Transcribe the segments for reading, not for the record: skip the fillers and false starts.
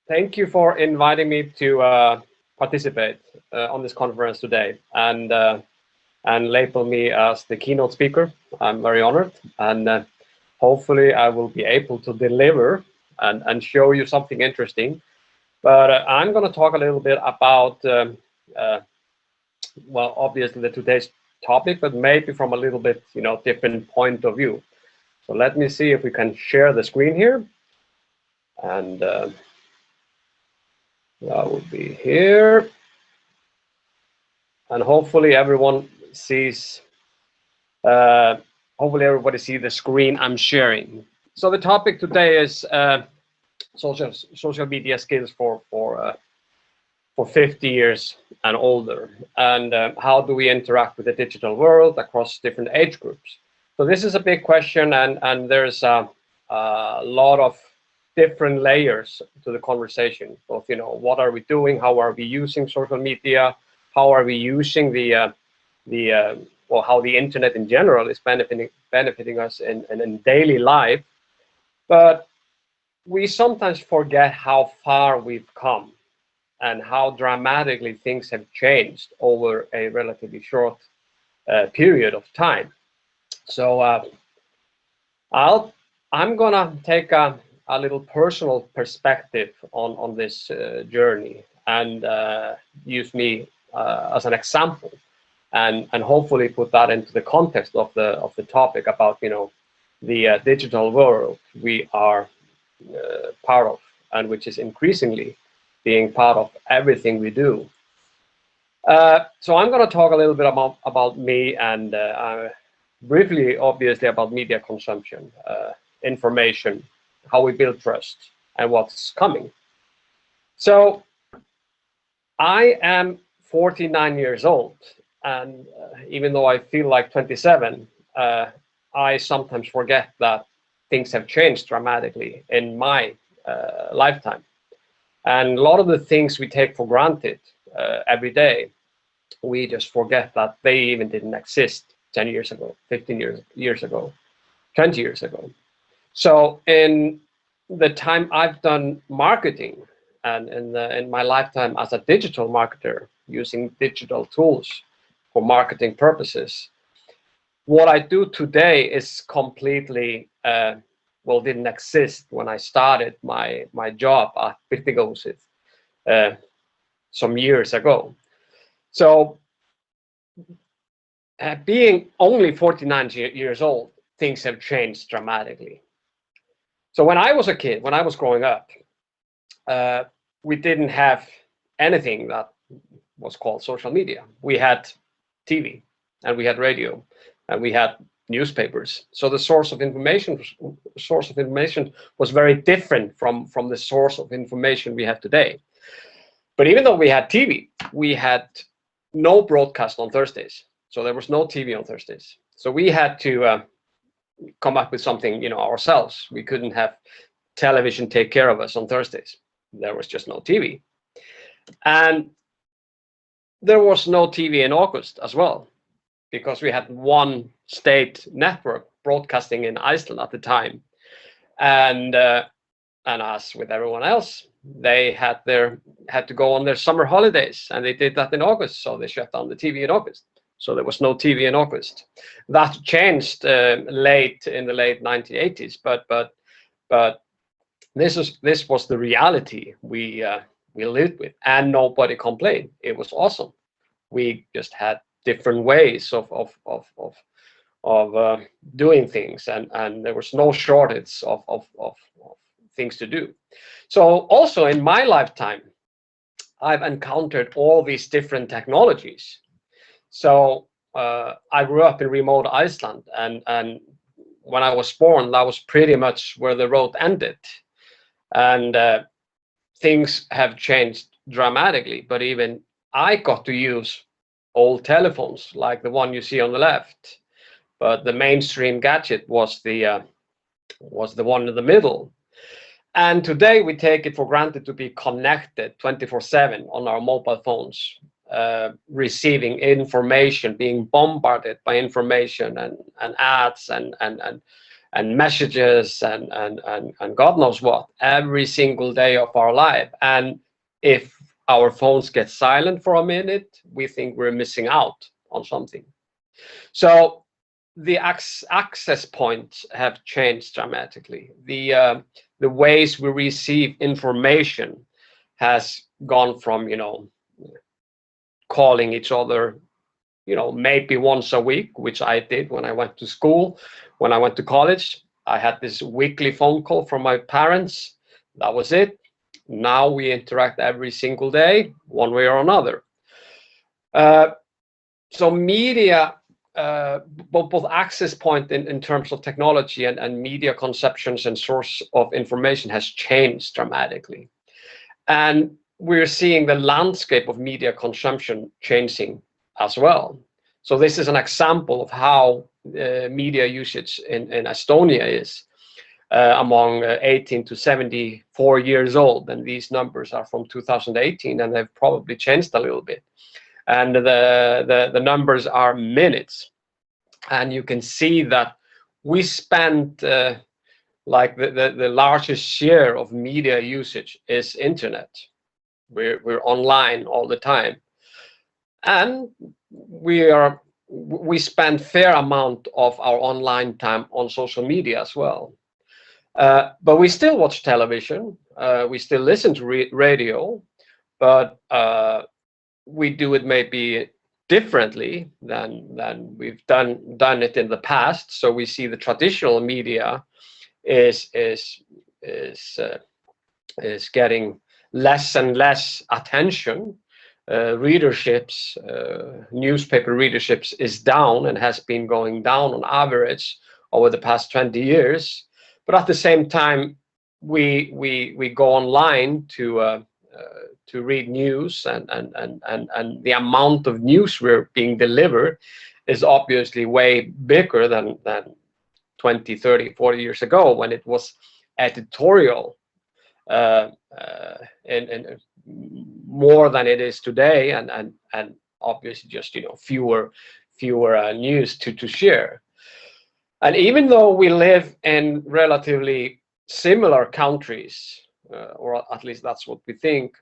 Thank you for inviting me to participate on this conference today and label me as the keynote speaker. I'm very honored, and hopefully I will be able to deliver and show you something interesting. But I'm going to talk a little bit about, well, obviously the today's topic, but maybe from a little bit, different point of view. So let me see if we can share the screen here, and that will be here, and hopefully everyone sees. Hopefully everybody see the screen I'm sharing. So the topic today is social media skills for 50 years and older, and how do we interact with the digital world across different age groups. So this is a big question, and there's a lot of different layers to the conversation. Both, what are we doing? How are we using social media? How are we using well, how the internet in general is benefiting us in daily life? But we sometimes forget how far we've come and how dramatically things have changed over a relatively short period of time. So I'm gonna take a little personal perspective on this journey and use me as an example, and hopefully put that into the context of the topic about the digital world we are part of, and which is increasingly being part of everything we do. So I'm going to talk a little bit about me and briefly, obviously, about media consumption, information, how we build trust, and what's coming. So I am 49 years old, and even though I feel like 27, I sometimes forget that things have changed dramatically in my lifetime. And a lot of the things we take for granted every day, we just forget that they even didn't exist 10 years ago, 15 years ago, 20 years ago. So in the time I've done marketing, and in my lifetime as a digital marketer, using digital tools for marketing purposes, what I do today is completely well, didn't exist when I started my job at Birtingahúsið some years ago. So being only 49 years old, things have changed dramatically. So when I was a kid, when I was growing up, we didn't have anything that was called social media. We had TV, and we had radio, and we had newspapers. So the source of information was very different from the source of information we have today. But even though we had TV, we had no broadcast on Thursdays. So there was no TV on Thursdays. So we had to come up with something, ourselves. We couldn't have television take care of us on Thursdays. There was just no TV. And there was no TV in August as well, because we had one state network broadcasting in Iceland at the time. And as with everyone else, they had to go on their summer holidays, and they did that in August. So they shut down the TV in August. So there was no TV in August. That changed late in the late 1980s, but this was the reality we lived with, and nobody complained. It was awesome. We just had different ways of doing things, and there was no shortage of things to do. So also in my lifetime, I've encountered all these different technologies. So I grew up in remote Iceland, and when I was born, that was pretty much where the road ended. And things have changed dramatically, but even I got to use old telephones like the one you see on the left, but the mainstream gadget was the one in the middle. And today we take it for granted to be connected 24/7 on our mobile phones, receiving information, being bombarded by information and ads and messages and God knows what every single day of our life. And if our phones get silent for a minute, we think we're missing out on something. So the access points have changed dramatically. The ways we receive information has gone from, calling each other, maybe once a week, which I did when I went to school. When I went to college, I had this weekly phone call from my parents. That was it. Now we interact every single day, one way or another. So media, both access point in terms of technology and media conceptions and source of information has changed dramatically. And we're seeing the landscape of media consumption changing as well. So this is an example of how media usage in Estonia is among 18 to 74 years old. And these numbers are from 2018, and they've probably changed a little bit. And the numbers are minutes. And you can see that we spend like the largest share of media usage is internet. We're online all the time, and we spend fair amount of our online time on social media as well. But we still watch television, we still listen to radio, but we do it maybe differently than we've done it in the past. So we see the traditional media is getting less and less attention. Readerships, newspaper readerships is down and has been going down on average over the past 20 years. But at the same time, we go online to read news, and the amount of news we're being delivered is obviously way bigger than 20, 30, 40 years ago, when it was editorial and more than it is today, and obviously just fewer news to share. And even though we live in relatively similar countries, or at least that's what we think,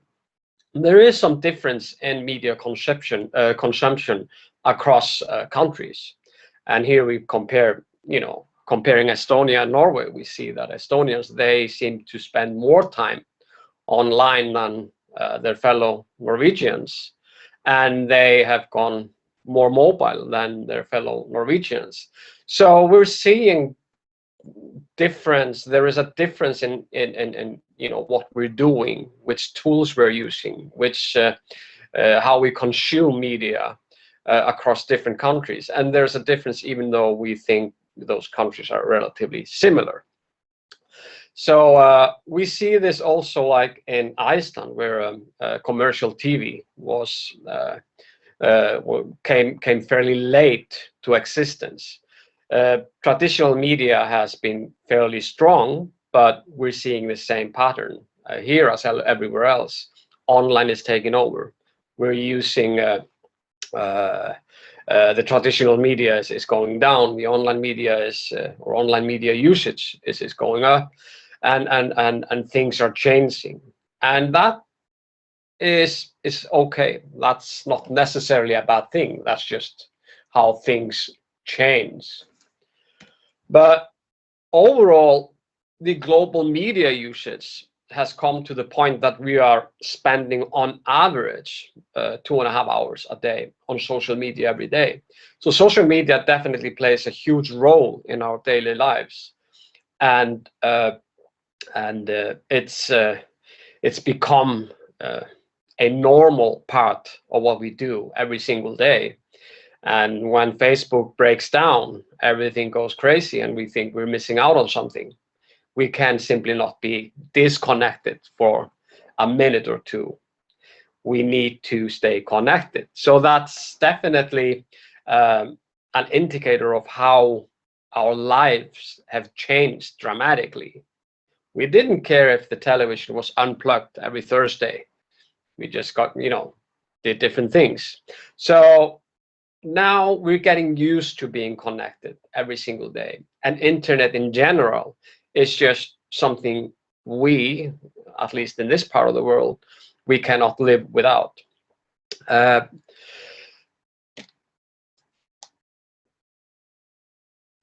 there is some difference in media consumption across countries. And here we compare, comparing Estonia and Norway, we see that Estonians, they seem to spend more time online than their fellow Norwegians, and they have gone more mobile than their fellow Norwegians. So we're seeing difference. There is a difference in what we're doing, which tools we're using, which how we consume media across different countries. And there's a difference, even though we think those countries are relatively similar. So we see this also like in Iceland, where commercial TV was came fairly late to existence. Traditional media has been fairly strong, but we're seeing the same pattern here as everywhere else. Online is taking over. We're using the traditional media is going down. The online media is or online media usage is going up, and things are changing, and that is okay. That's not necessarily a bad thing. That's just how things change. But overall, the global media usage has come to the point that we are spending on average 2.5 hours a day on social media every day. So social media definitely plays a huge role in our daily lives, and it's become a normal part of what we do every single day. And when Facebook breaks down, everything goes crazy, and we think we're missing out on something. We can simply not be disconnected for a minute or two. We need to stay connected. So that's definitely an indicator of how our lives have changed dramatically. We didn't care if the television was unplugged every Thursday. We just got, did different things. So now we're getting used to being connected every single day. and internet in general is just something we, at least in this part of the world, we cannot live without.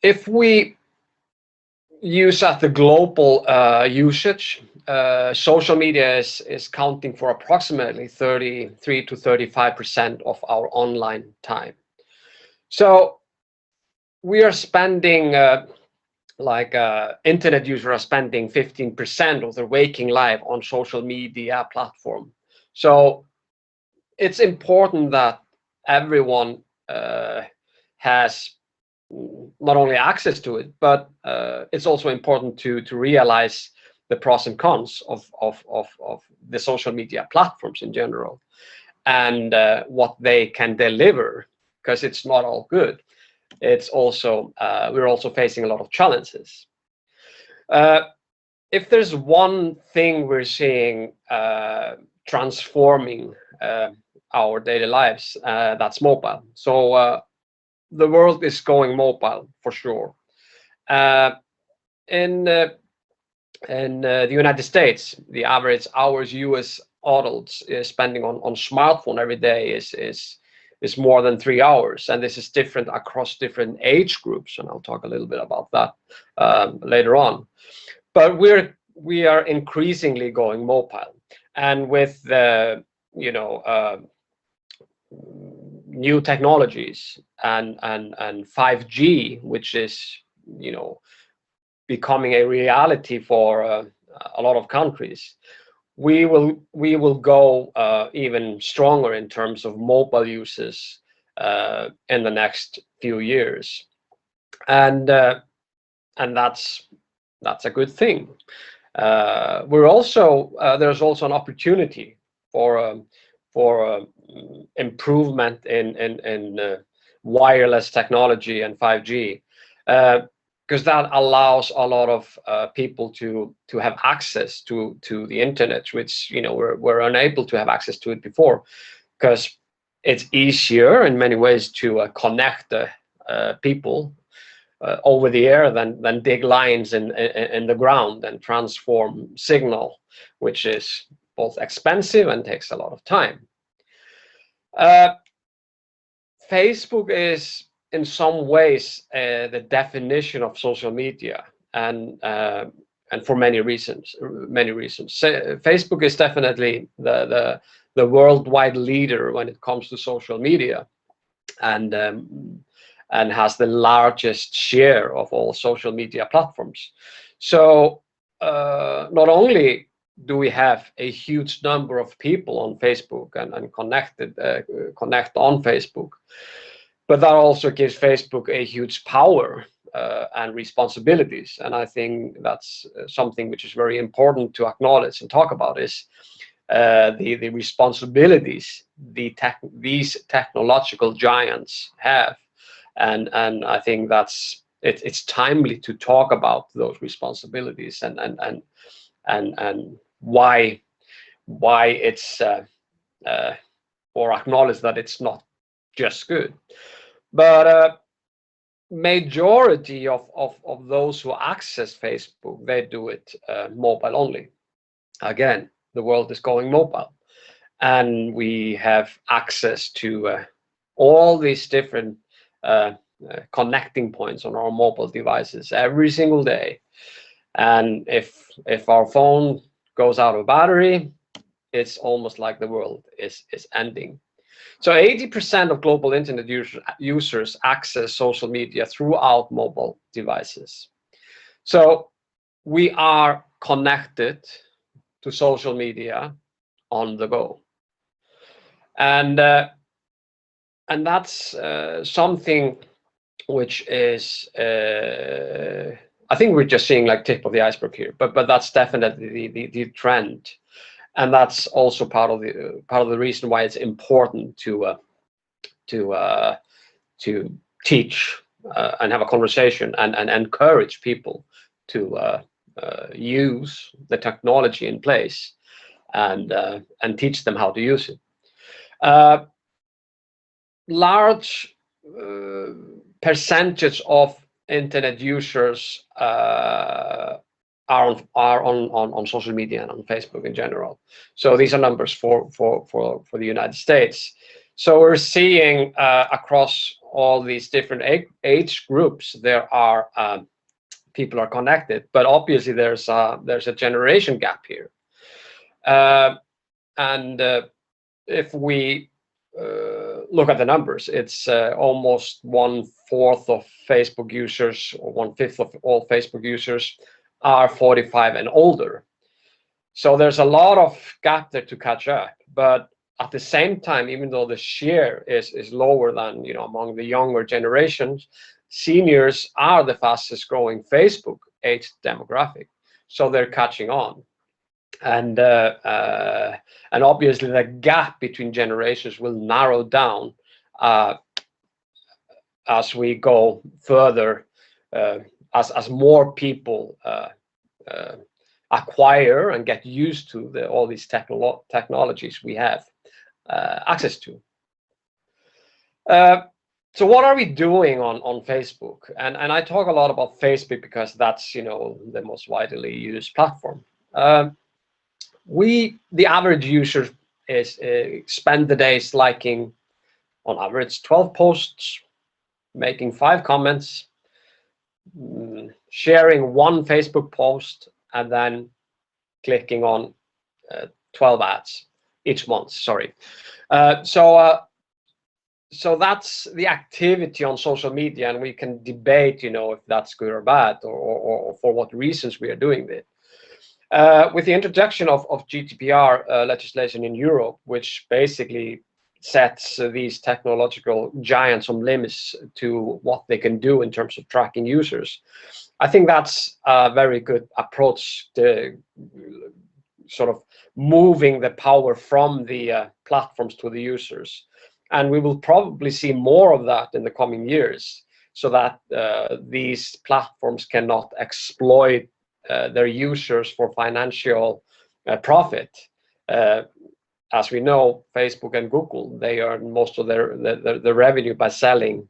If we use at the global usage, social media is counting for approximately 33 to 35% of our online time. So we are spending, internet users are spending 15% of their waking life on social media platform. So it's important that everyone has not only access to it, but it's also important to realize the pros and cons of the social media platforms in general, and what they can deliver, because it's not all good. It's also we're also facing a lot of challenges. If there's one thing we're seeing transforming our daily lives, that's mobile. So the world is going mobile for sure. In the United States, the average hours US adults is spending on smartphone every day is more than 3 hours, and this is different across different age groups, and I'll talk a little bit about that later on. But we are increasingly going mobile, and with the new technologies and 5G, which is becoming a reality for a lot of countries, we will go even stronger in terms of mobile uses in the next few years, and that's a good thing. We're also there's also an opportunity for improvement in wireless technology and 5G, because that allows a lot of people to have access to the internet, which were unable to have access to it before, because it's easier in many ways to connect people over the air than dig lines in the ground and transform signal, which is both expensive and takes a lot of time. Facebook is in some ways the definition of social media, and for many reasons. Facebook is definitely the worldwide leader when it comes to social media, and has the largest share of all social media platforms. So not only do we have a huge number of people on Facebook and connect on Facebook, but that also gives Facebook a huge power and responsibilities. And I think that's something which is very important to acknowledge and talk about, is the responsibilities these technological giants have. And I think it's timely to talk about those responsibilities and why it's or acknowledge that it's not just good. But majority of those who access Facebook, they do it mobile only. Again, the world is going mobile, and we have access to all these different connecting points on our mobile devices every single day. And if our phone goes out of battery, it's almost like the world is ending. So 80% of global internet users access social media throughout mobile devices. So we are connected to social media on the go, and that's something which is I think we're just seeing like tip of the iceberg here, but that's definitely the trend, and that's also part of the reason why it's important to teach and have a conversation and encourage people to use the technology in place and teach them how to use it. Large percentage of internet users are on social media and on Facebook in general. So these are numbers for the United States. So we're seeing across all these different age groups, there are people are connected, but obviously there's a generation gap here. And if we look at the numbers, it's almost 1/4 of Facebook users, or 1/5 of all Facebook users are 45 and older. So there's a lot of gap there to catch up. But at the same time, even though the share is lower than among the younger generations, seniors are the fastest growing Facebook age demographic. So they're catching on. And obviously the gap between generations will narrow down as we go further, as more people acquire and get used to all these technologies we have access to. So what are we doing on Facebook? And I talk a lot about Facebook because that's the most widely used platform. The average user is spend the days liking on average 12 posts, making 5 comments, sharing 1 Facebook post, and then clicking on 12 ads each month. Sorry. So that's the activity on social media, and we can debate, if that's good or bad, or for what reasons we are doing it. With the introduction of GDPR legislation in Europe, which basically sets these technological giants some limits to what they can do in terms of tracking users, I think that's a very good approach to sort of moving the power from the platforms to the users. And we will probably see more of that in the coming years, so that these platforms cannot exploit their users for financial profit. As we know, Facebook and Google, they earn most of their revenue by selling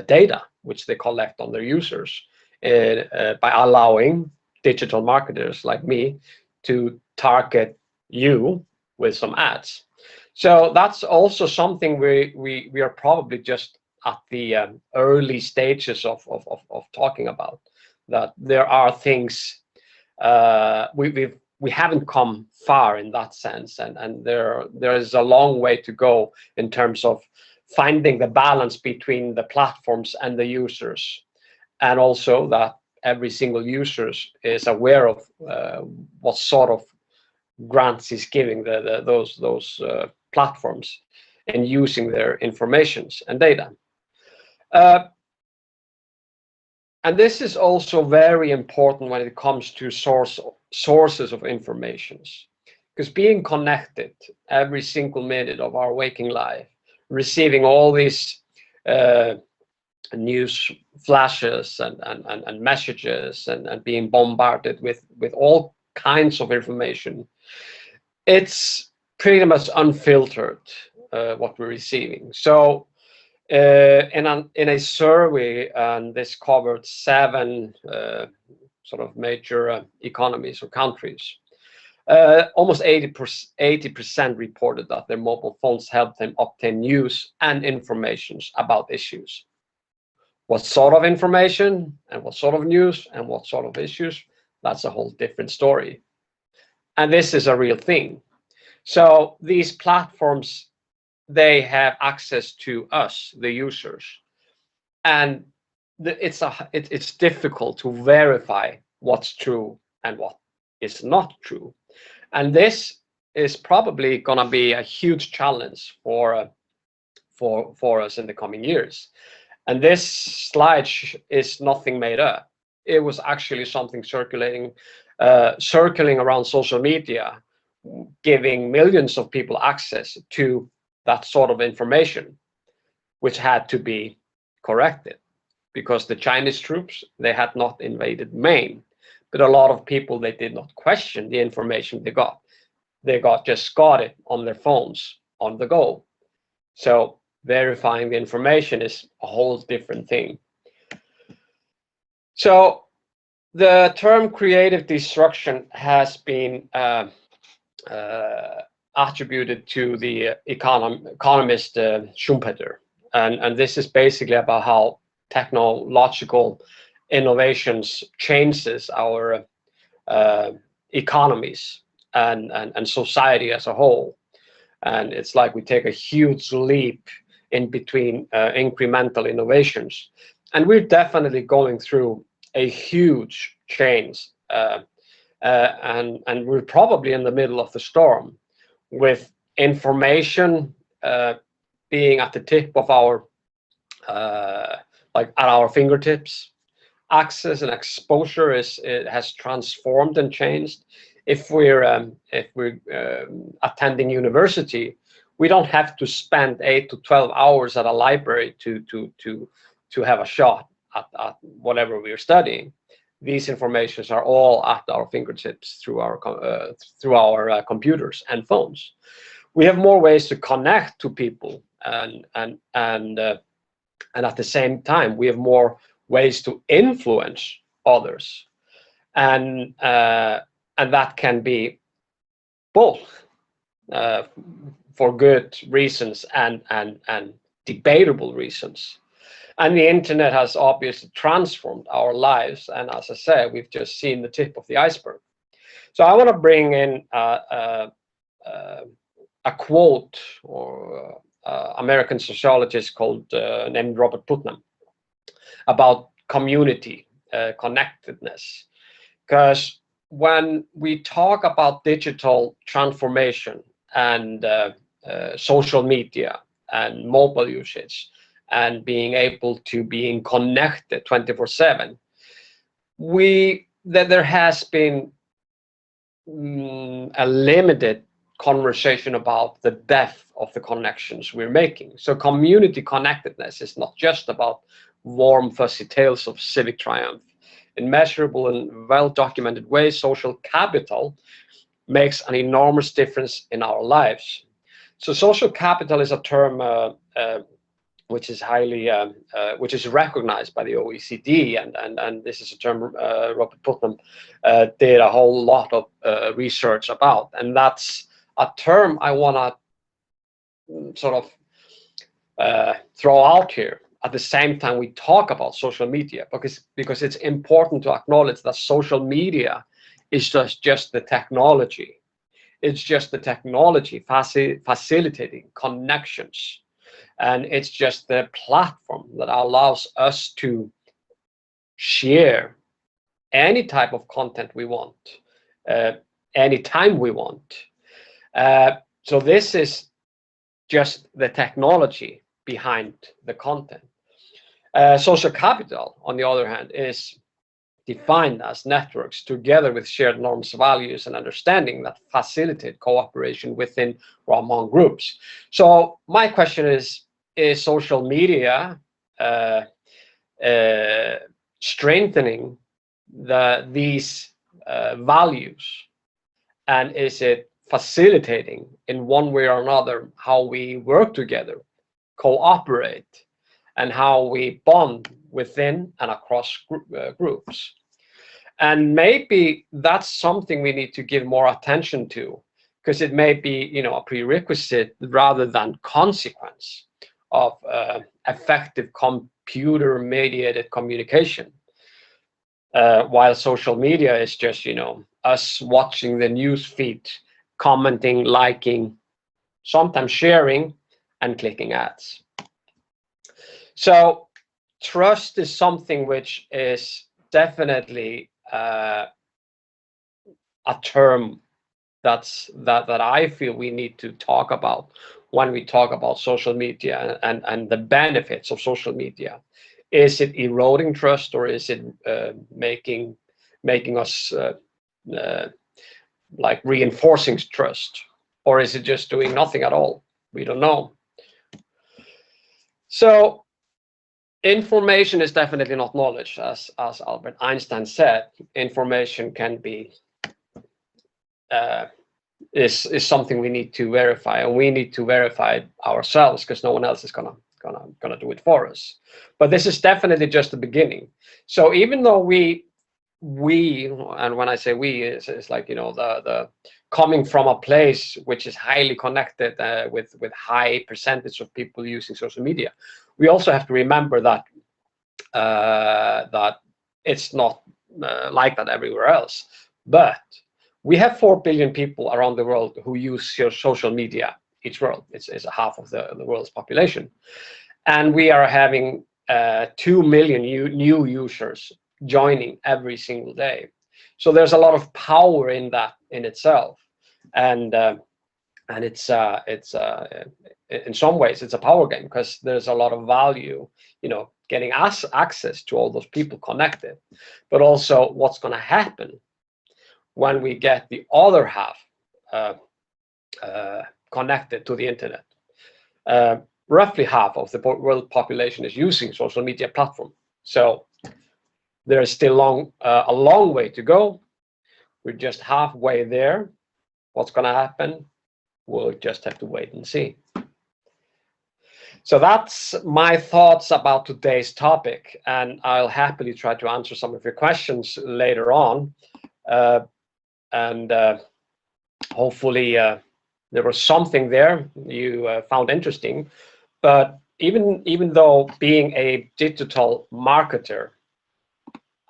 data, which they collect on their users, by allowing digital marketers like me to target you with some ads. So that's also something we are probably just at the early stages of talking about. That there are things we haven't come far in that sense, and there is a long way to go in terms of finding the balance between the platforms and the users, and also that every single user is aware of what sort of grants is giving those platforms and using their informations and data. And this is also very important when it comes to sources of information, because being connected every single minute of our waking life, receiving all these news flashes and messages and being bombarded with all kinds of information, it's pretty much unfiltered what we're receiving. So in a survey, and this covered 7 sort of major economies or countries, almost 80% reported that their mobile phones helped them obtain news and information about issues. What sort of information and what sort of news and what sort of issues, that's a whole different story. And this is a real thing. So these platforms, they have access to us, the users, and it's difficult to verify what's true and what is not true. And this is probably going to be a huge challenge for us in the coming years. And this slide is nothing made up. It was actually something circulating around social media, giving millions of people access to that sort of information, which had to be corrected because the Chinese troops, they had not invaded Maine, but a lot of people, they did not question the information they got. They just got it on their phones on the go. So verifying the information is a whole different thing. So the term creative destruction has been attributed to the economist Schumpeter, and this is basically about how technological innovations changes our economies and society as a whole. And it's like we take a huge leap in between incremental innovations, and we're definitely going through a huge change, and we're probably in the middle of the storm, with information being at the tip of our like at our fingertips. Access and exposure it has transformed and changed. If we're attending university, we don't have to spend 8 to 12 hours at a library to have a shot at whatever we're studying. These informations are all at our fingertips through our computers and phones. We have more ways to connect to people, and at the same time, we have more ways to influence others, and that can be both for good reasons and debatable reasons. And the internet has obviously transformed our lives, and as I said, we've just seen the tip of the iceberg. So I want to bring in a quote or American sociologist named Robert Putnam about community connectedness, because when we talk about digital transformation and social media and mobile usage and being able to being connected 24/7, there has been a limited conversation about the depth of the connections we're making. So community connectedness is not just about warm, fuzzy tales of civic triumph. In measurable and well-documented ways, social capital makes an enormous difference in our lives. So social capital is a term which is which is recognized by the OECD, and this is a term Robert Putnam did a whole lot of research about, and that's a term I want to sort of throw out here. At the same time, we talk about social media because it's important to acknowledge that social media is just the technology. It's just the technology facilitating connections. And it's just the platform that allows us to share any type of content we want, anytime we want. So this is just the technology behind the content. Social capital, on the other hand, is defined as networks together with shared norms, values, and understanding that facilitate cooperation within or among groups. So my question is social media strengthening these values, and is it facilitating in one way or another how we work together, cooperate, and how we bond within and across groups? And maybe that's something we need to give more attention to, because it may be, a prerequisite rather than consequence of effective computer-mediated communication. While social media is just, us watching the news feed, commenting, liking, sometimes sharing, and clicking ads. So trust is something which is definitely a term that I feel we need to talk about when we talk about social media and the benefits of social media. Is it eroding trust, or is it making us like reinforcing trust, or is it just doing nothing at all? We don't know. So information is definitely not knowledge, as Albert Einstein said. Information can be is something we need to verify, and we need to verify it ourselves, because no one else is gonna gonna do it for us. But this is definitely just the beginning. So even though we, and when I say we, it's like, you know, the coming from a place which is highly connected, with high percentage of people using social media, we also have to remember that that it's not like that everywhere else. But we have 4 billion people around the world who use social media each world. It's half of the world's population, and we are having 2 million new users joining every single day. So there's a lot of power in that in itself, and it's in some ways it's a power game, because there's a lot of value, you know, getting us access to all those people connected, but also what's going to happen when we get the other half connected to the internet. Roughly half of the world population is using social media platform, so there is still a long way to go. We're just halfway there. What's going to happen? We'll just have to wait and see. So that's my thoughts about today's topic, and I'll happily try to answer some of your questions later on. Hopefully there was something there you found interesting. But even though being a digital marketer,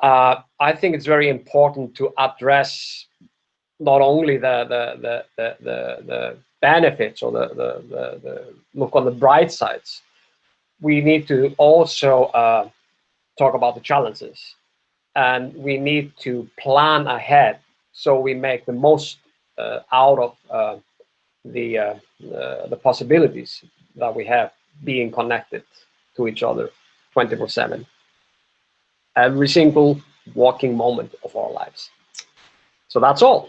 I think it's very important to address not only the benefits or the look on the bright sides. We need to also talk about the challenges, and we need to plan ahead so we make the most out of the possibilities that we have being connected to each other 24/7, every single walking moment of our lives. So that's all.